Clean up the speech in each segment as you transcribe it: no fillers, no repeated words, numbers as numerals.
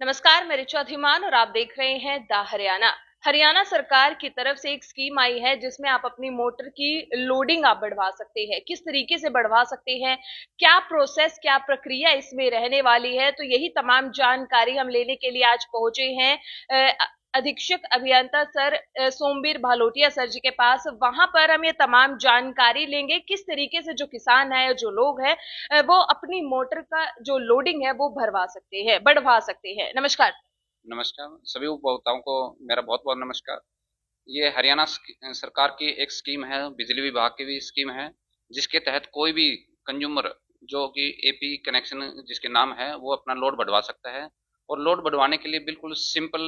नमस्कार, मैं ऋचा धीमान और आप देख रहे हैं द हरियाणा। हरियाणा सरकार की तरफ से एक स्कीम आई है जिसमें आप अपनी मोटर की लोडिंग आप बढ़वा सकते हैं। किस तरीके से बढ़वा सकते हैं, क्या प्रोसेस, क्या प्रक्रिया इसमें रहने वाली है, तो यही तमाम जानकारी हम लेने के लिए आज पहुंचे हैं अधीक्षक अभियंता सर सोमवीर भालोटिया सर जी के पास। वहां पर हम ये तमाम जानकारी लेंगे किस तरीके से जो किसान है, जो लोग हैं, वो अपनी मोटर का जो लोडिंग है वो भरवा सकते हैं, बढ़वा सकते हैं। नमस्कार। नमस्कार सभी उपभोक्ताओं को मेरा बहुत बहुत नमस्कार। ये हरियाणा सरकार की एक स्कीम है, बिजली विभाग की भी स्कीम है, जिसके तहत कोई भी कंज्यूमर जो कि एपी कनेक्शन जिसके नाम है वो अपना लोड बढ़वा सकता है। और लोड बढ़वाने के लिए बिल्कुल सिंपल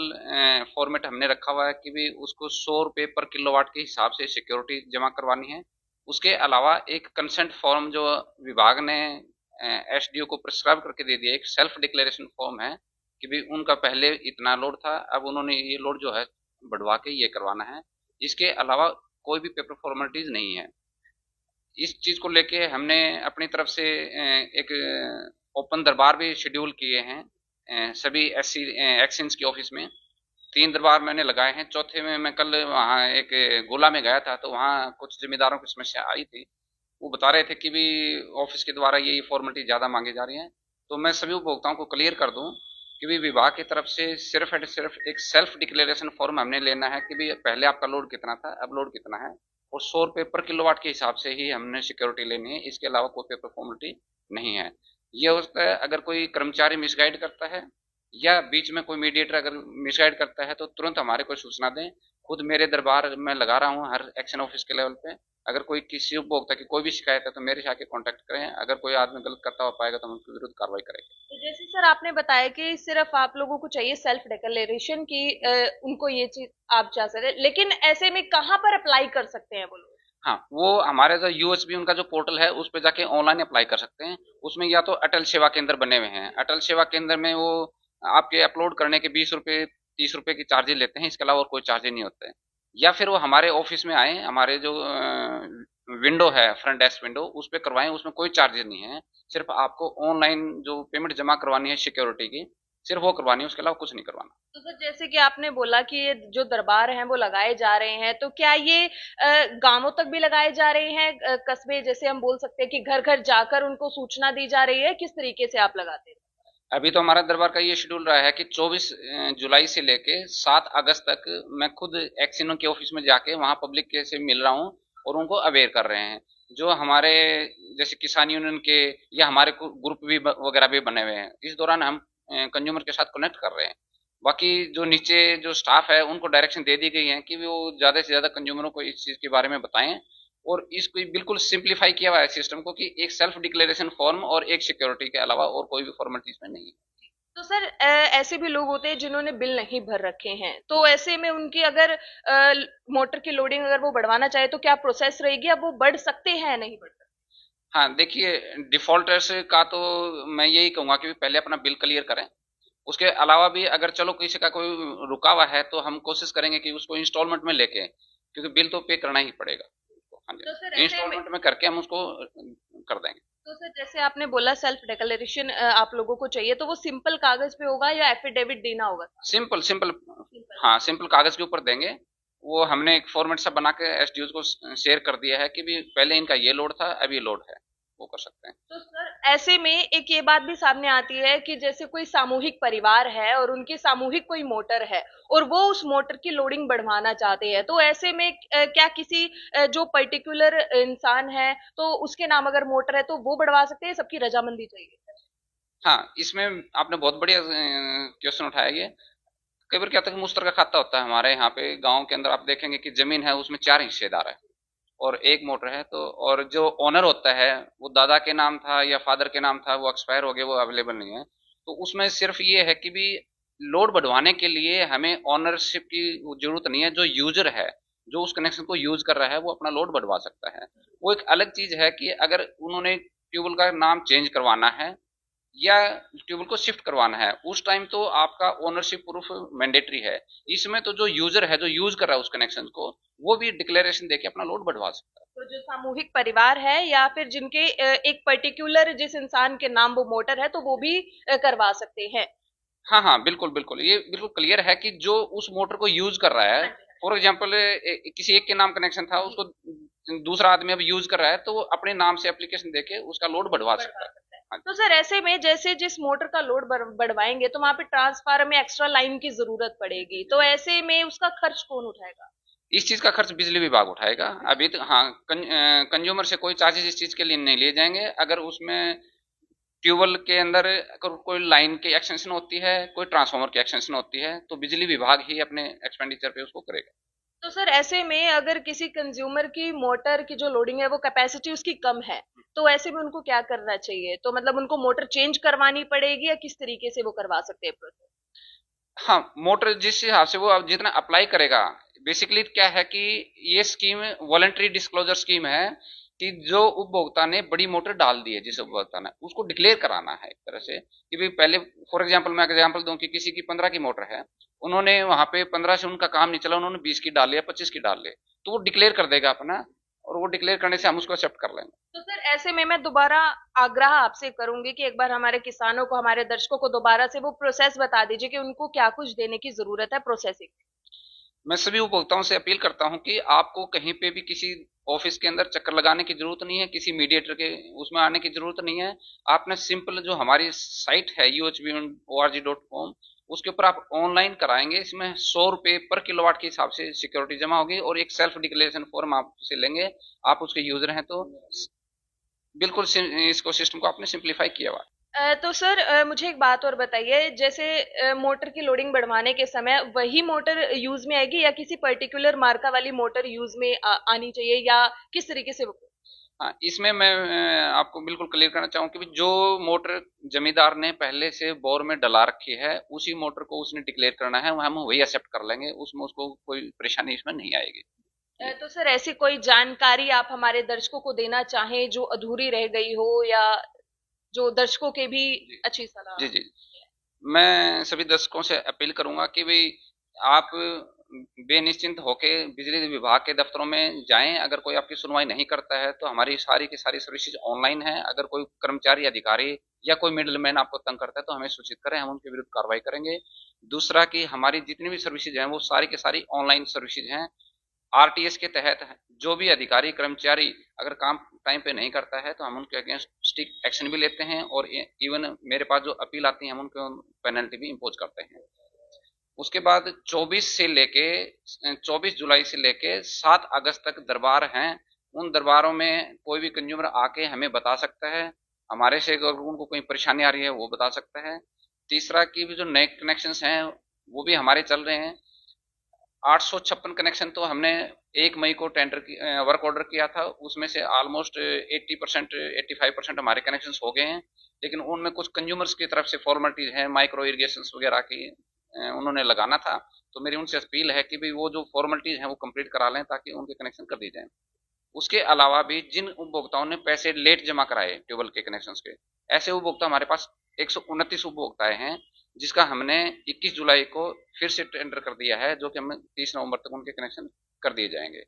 फॉर्मेट हमने रखा हुआ है कि भी उसको 100 रुपये पर किलोवाट के हिसाब से सिक्योरिटी जमा करवानी है। उसके अलावा एक कंसेंट फॉर्म जो विभाग ने एसडीओ को प्रिस्क्राइब करके दे दिया, एक सेल्फ डिक्लेरेशन फॉर्म है कि भी उनका पहले इतना लोड था, अब उन्होंने ये लोड जो है बढ़वा के ये करवाना है। इसके अलावा कोई भी पेपर फॉर्मेलिटीज नहीं है। इस चीज को लेके हमने अपनी तरफ से एक ओपन दरबार भी शेड्यूल किए हैं सभी एससी एक्सचेंज की ऑफिस में। 3 दरबार मैंने लगाए हैं, चौथे में मैं कल वहाँ एक गोला में गया था, तो वहाँ कुछ जिम्मेदारों की समस्या आई थी। वो बता रहे थे कि भी ऑफिस के द्वारा यही फॉर्मेलिटी ज़्यादा मांगी जा रही है। तो मैं सभी उपभोक्ताओं को क्लियर कर दूं कि भी विभाग की तरफ से सिर्फ एंड सिर्फ एक सेल्फ डिक्लेरेशन फॉर्म हमने लेना है कि भी पहले आपका लोड कितना था, अब लोड कितना है, और 100 रुपये पर किलोवाट के हिसाब से ही हमने सिक्योरिटी लेनी है। इसके अलावा कोई पेपर फॉर्मेलिटी नहीं है। ये होता है अगर कोई कर्मचारी मिसगाइड करता है या बीच में कोई मीडिएटर अगर मिसगाइड करता है तो तुरंत हमारे को सूचना दें। खुद मेरे दरबार में लगा रहा हूँ हर एक्शन ऑफिस के लेवल पे। अगर कोई किसी उपभोक्ता की कोई भी शिकायत है तो मेरे से आके कांटेक्ट करें। अगर कोई आदमी गलत करता हुआ पाएगा तो हम उसके विरुद्ध कार्रवाई करेंगे। तो जैसे सर आपने बताया कि सिर्फ आप लोगों को चाहिए सेल्फ डिक्लेरेशन की, उनको ये चीज आप चाह सकते, लेकिन ऐसे में कहाँ पर अप्लाई कर सकते हैं वो लोग? हाँ, वो हमारे जो यूएसबी उनका जो पोर्टल है उस पे जाके ऑनलाइन अप्लाई कर सकते हैं। उसमें या तो अटल सेवा केंद्र बने हुए हैं, अटल सेवा केंद्र में वो आपके अपलोड करने के 20 रुपये 30 रुपये की चार्जेज लेते हैं, इसके अलावा और कोई चार्जेज नहीं होते हैं। या फिर वो हमारे ऑफिस में आए, हमारे जो विंडो है फ्रंट डेस्क विंडो उस पर करवाएं, उसमें कोई चार्जेज नहीं है। सिर्फ आपको ऑनलाइन जो पेमेंट जमा करवानी है सिक्योरिटी की, सिर्फ वो करवानी है, उसके अलावा कुछ नहीं करवाना। तो सर जैसे कि आपने बोला कि ये जो दरबार हैं वो लगाए जा रहे हैं, तो क्या ये गांवों तक भी लगाए जा रहे हैं, कस्बे जैसे हम बोल सकते हैं कि घर घर जाकर उनको सूचना दी जा रही है, किस तरीके से आप लगाते हैं? अभी तो हमारा दरबार का ये शेड्यूल रहा है कि 24 जुलाई से लेके 7 अगस्त तक मैं खुद एक्सिनो के ऑफिस में जाके वहाँ पब्लिक के से मिल रहा हूँ और उनको अवेयर कर रहे हैं। जो हमारे जैसे किसान यूनियन के या हमारे ग्रुप भी वगैरह भी बने हुए हैं, इस दौरान हम कंज्यूमर के साथ कनेक्ट कर रहे हैं। बाकी जो नीचे जो स्टाफ है उनको डायरेक्शन दे दी गई है कि वो ज़्यादा से ज़्यादा कंज्यूमरों को इस चीज़ के बारे में बताएं। और इसको बिल्कुल सिंप्लीफाई किया हुआ है सिस्टम को कि एक सेल्फ डिक्लेरेशन फॉर्म और एक सिक्योरिटी के अलावा और कोई भी फॉर्मेलिटी इसमें नहीं है। तो सर ऐसे भी लोग होते हैं जिन्होंने बिल नहीं भर रखे हैं, तो ऐसे में उनकी अगर मोटर की लोडिंग अगर वो बढ़वाना चाहे तो क्या प्रोसेस रहेगी, अब वो बढ़ सकते हैं या नहीं बढ़ सकते? हाँ, देखिए, डिफ़ॉल्टर्स का तो मैं यही कहूँगा कि पहले अपना बिल क्लियर करें। उसके अलावा भी अगर चलो किसी का कोई रुका हुआ है तो हम कोशिश करेंगे कि उसको इंस्टॉलमेंट में लेके, क्योंकि बिल तो पे करना ही पड़ेगा। हाँ तो सर जी, ऐसे में, इंस्टॉलमेंट में करके हम उसको कर देंगे। तो सर जैसे आपने बोला सेल्फ डिक्लेरेशन आप लोगों को चाहिए, तो वो सिंपल कागज पे होगा या एफिडेविट देना होगा? Simple simple. सिंपल। हाँ, सिंपल कागज़ के ऊपर देंगे। वो हमने एक फॉर्मेट सा बना के एसडीओ को शेयर कर दिया है कि भी पहले इनका ये लोड था, अब ये लोड है। वो कर सकते हैं। तो सर ऐसे में एक ये बात भी सामने आती है कि जैसे कोई सामूहिक परिवार है और उनकी सामूहिक कोई मोटर है और वो उस मोटर की लोडिंग बढ़वाना चाहते हैं, तो ऐसे में क्या किसी जो पर्टिकुलर इंसान है तो उसके नाम अगर मोटर है तो वो बढ़वा सकते हैं, सबकी रजामंदी चाहिए? हाँ, इसमें आपने बहुत बढ़िया क्वेश्चन उठाया ये। कई बार क्या होता है कि मुश्तरका खाता होता है हमारे यहाँ पे गांव के अंदर, आप देखेंगे कि जमीन है उसमें 4 हिस्सेदार है और एक मोटर है। तो और जो ओनर होता है वो दादा के नाम था या फादर के नाम था, वो एक्सपायर हो गया, वो अवेलेबल नहीं है। तो उसमें सिर्फ ये है कि भी लोड बढ़वाने के लिए हमें ओनरशिप की जरूरत नहीं है। जो यूजर है, जो उस कनेक्शन को यूज कर रहा है, वो अपना लोड बढ़वा सकता है। वो एक अलग चीज है कि अगर उन्होंने ट्यूबवेल का नाम चेंज करवाना है या ट्यूबवेल को शिफ्ट करवाना है, उस टाइम तो आपका ओनरशिप प्रूफ मैंडेटरी है। इसमें तो जो यूजर है, जो यूज कर रहा है उस कनेक्शन को, वो भी डिक्लेरेशन देके अपना लोड बढ़वा सकता है। तो जो सामूहिक परिवार है या फिर जिनके एक पर्टिकुलर जिस इंसान के नाम वो मोटर है तो वो भी करवा सकते हैं। हाँ हाँ, बिल्कुल बिल्कुल, ये बिल्कुल क्लियर है कि जो उस मोटर को यूज कर रहा है, हाँ जी, फॉर एग्जाम्पल किसी एक के नाम कनेक्शन था, जी, उसको दूसरा आदमी अब यूज कर रहा है, तो वो अपने नाम से एप्लीकेशन देके उसका लोड बढ़वा बढ़वा सकता है। सकता है। हाँ तो सर ऐसे में जैसे जिस मोटर का लोड बढ़वाएंगे तो वहां पे ट्रांसफार्मर में एक्स्ट्रा लाइन की जरूरत पड़ेगी, तो ऐसे में उसका खर्च कौन उठाएगा? इस चीज का खर्च बिजली विभाग उठाएगा। अभी तो हाँ, कंज्यूमर से कोई चार्जेस इस चीज के लिए नहीं लिए जाएंगे। अगर उसमें ट्यूबवेल के अंदर अगर कोई लाइन की एक्सटेंशन होती है, कोई ट्रांसफार्मर की एक्सटेंशन होती है, तो बिजली विभाग ही अपने एक्सपेंडिचर पे उसको करेगा। तो सर ऐसे में अगर किसी कंज्यूमर की मोटर की जो लोडिंग है वो कैपेसिटी उसकी कम है, तो ऐसे में उनको क्या करना चाहिए? तो मतलब उनको मोटर चेंज करवानी पड़ेगी या किस तरीके से वो करवा सकते हैं प्रोसेस? हाँ, मोटर जिस हिसाब से वो अब जितना अप्लाई करेगा, बेसिकली क्या है कि ये स्कीम वॉलंटरी डिस्क्लोजर स्कीम है, कि जो उपभोक्ता ने बड़ी मोटर डाल दी है, जिस उपभोक्ता ने, उसको डिक्लेयर कराना है एक तरह से कि भाई पहले, फॉर एग्जांपल मैं एग्जांपल दूं कि किसी की 15 की मोटर है, उन्होंने वहां पे 15 से उनका काम नहीं चला, उन्होंने 20 की डाल लिया, 25 की डाल ली, तो वो डिक्लेयर कर देगा अपना, और वो डिक्लेयर करने से हम उसको एक्सेप्ट कर लेंगे। तो सर ऐसे में मैं दोबारा आग्रह आपसे करूंगी कि एक बार हमारे किसानों को, हमारे दर्शकों को दोबारा से वो प्रोसेस बता दीजिए कि उनको क्या कुछ देने की जरूरत है प्रोसेसिंग। मैं सभी उपभोक्ताओं से अपील करता हूं कि आपको कहीं पे भी किसी ऑफिस के अंदर चक्कर लगाने की जरूरत नहीं है, किसी मीडिएटर के उसमें आने की जरूरत नहीं है। आपने सिंपल जो हमारी साइट है uhborg.com, उसके ऊपर आप ऑनलाइन कराएंगे, इसमें 100 रुपये पर किलोवाट के हिसाब से सिक्योरिटी जमा होगी, और एक सेल्फ डिक्लेरेशन फॉर्म आपसे लेंगे। आप उसके यूजर हैं तो बिल्कुल इसको सिस्टम को आपने सिंप्लीफाई किया हुआ है। तो सर मुझे एक बात और बताइए, जैसे मोटर की लोडिंग बढ़वाने के समय वही मोटर यूज में आएगी या किसी पर्टिकुलर मार्का वाली मोटर यूज में आनी चाहिए, या किस तरीके से वो? हाँ, इसमें मैं आपको बिल्कुल क्लियर करना चाहूँ कि जो मोटर जमींदार ने पहले से बोर में डला रखी है, उसी मोटर को उसने डिक्लेयर करना है, हम वही एक्सेप्ट कर लेंगे, उसमें उसको कोई परेशानी इसमें नहीं आएगी। जी तो सर ऐसी कोई जानकारी आप हमारे दर्शकों को देना चाहें जो अधूरी रह गई हो, या जो दर्शकों के भी जी अच्छी सलाह? जी जी, मैं सभी दर्शकों से अपील करूंगा कि भाई आप बेनिश्चिंत होके बिजली विभाग के दफ्तरों में जाएं। अगर कोई आपकी सुनवाई नहीं करता है तो हमारी सारी की सारी सर्विसेज ऑनलाइन है। अगर कोई कर्मचारी, अधिकारी या कोई मिडलमैन आपको तंग करता है तो हमें सूचित करें, हम उनके विरुद्ध कार्रवाई करेंगे। दूसरा कि हमारी जितनी भी सर्विसेज हैं वो सारी की सारी ऑनलाइन सर्विसेज हैं। आरटीएस के तहत जो भी अधिकारी, कर्मचारी अगर काम टाइम पे नहीं करता है तो हम उनके अगेंस्ट स्ट्रिक्ट एक्शन भी लेते हैं, और इवन मेरे पास जो अपील आती है हम उनको पेनल्टी भी इम्पोज करते हैं। उसके बाद 24 जुलाई से लेके 7 अगस्त तक दरबार हैं। उन दरबारों में कोई भी कंज्यूमर आके हमें बता सकता है, हमारे से अगर उनको कोई परेशानी आ रही है वो बता सकता है। तीसरा कि भी जो नए कनेक्शंस हैं वो भी हमारे चल रहे हैं। 856 कनेक्शन तो हमने 1 मई को टेंडर की वर्क ऑर्डर किया था, उसमें से ऑलमोस्ट 80% 85% हमारे कनेक्शन हो गए हैं। लेकिन उनमें कुछ कंज्यूमर्स की तरफ से फॉर्मेलिटीज हैं, माइक्रो इरिगेशन वगैरह की उन्होंने लगाना था, तो मेरी उनसे अपील है कि भाई वो जो फॉर्मेलिटीज हैं वो कंप्लीट करा लें ताकि उनके कनेक्शन कर दिए जाएं। उसके अलावा भी जिन उपभोक्ताओं ने पैसे लेट जमा कराए ट्यूबवेल के कनेक्शन के, ऐसे उपभोक्ता हमारे पास 129 उपभोक्ताएं हैं, जिसका हमने 21 जुलाई को फिर से टेंडर कर दिया है, जो कि हमें 30 नवंबर तक उनके कनेक्शन कर दिए जाएंगे।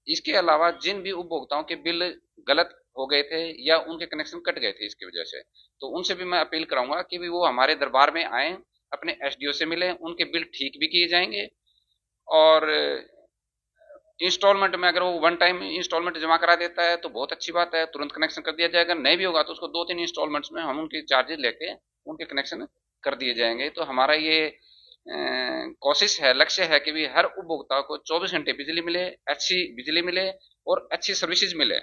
इसके अलावा जिन भी उपभोक्ताओं के बिल गलत हो गए थे या उनके कनेक्शन कट गए थे इसकी वजह से, तो उनसे भी मैं अपील कराऊंगा कि भी वो हमारे दरबार में आए, अपने एसडीओ से मिले, उनके बिल ठीक भी किए जाएंगे। और इंस्टॉलमेंट में अगर वो वन टाइम इंस्टॉलमेंट जमा करा देता है तो बहुत अच्छी बात है, तुरंत कनेक्शन कर दिया जाएगा। नहीं भी होगा तो उसको 2-3 इंस्टॉलमेंट्स में हम उनके चार्जेस लेके उनके कनेक्शन कर दिए जाएंगे। तो हमारा ये कोशिश है, लक्ष्य है कि भी हर उपभोक्ता को 24 घंटे बिजली मिले, अच्छी बिजली मिले और अच्छी सर्विसेज मिले,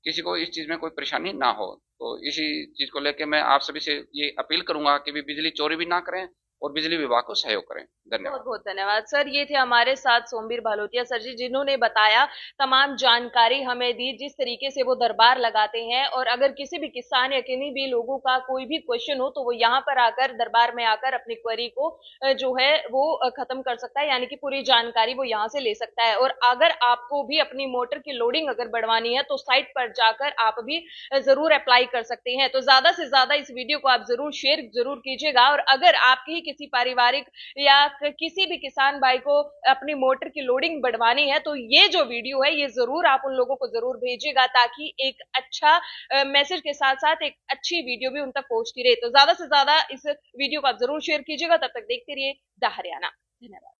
किसी को इस चीज में कोई परेशानी ना हो। तो इसी चीज को लेकर मैं आप सभी से ये अपील करूंगा कि भी बिजली चोरी भी ना करें और बिजली विभाग को सहयोग करें। धन्यवाद। बहुत बहुत धन्यवाद सर। ये थे हमारे साथ सोमवीर भालोतिया सर जी, जिन्होंने बताया, तमाम जानकारी हमें दी, जिस तरीके से वो दरबार लगाते हैं। और अगर किसी भी किसान या किन्हीं भी लोगों का कोई भी क्वेश्चन हो तो वो यहाँ पर आकर, दरबार में आकर अपनी क्वेरी को जो है वो खत्म कर सकता है, यानी कि पूरी जानकारी वो यहाँ से ले सकता है। और अगर आपको भी अपनी मोटर की लोडिंग अगर बढ़वानी है तो साइट पर जाकर आप भी जरूर अप्लाई कर सकते हैं। तो ज्यादा से ज्यादा इस वीडियो को आप जरूर शेयर जरूर कीजिएगा, और अगर आपके ही किसी पारिवारिक या किसी भी किसान भाई को अपनी मोटर की लोडिंग बढ़वानी है तो ये जो वीडियो है ये जरूर आप उन लोगों को जरूर भेजिएगा, ताकि एक अच्छा मैसेज के साथ साथ एक अच्छी वीडियो भी उन तक पहुंचती रहे। तो ज्यादा से ज्यादा इस वीडियो को आप जरूर शेयर कीजिएगा। तब तक देखते रहिए द हरियाणा।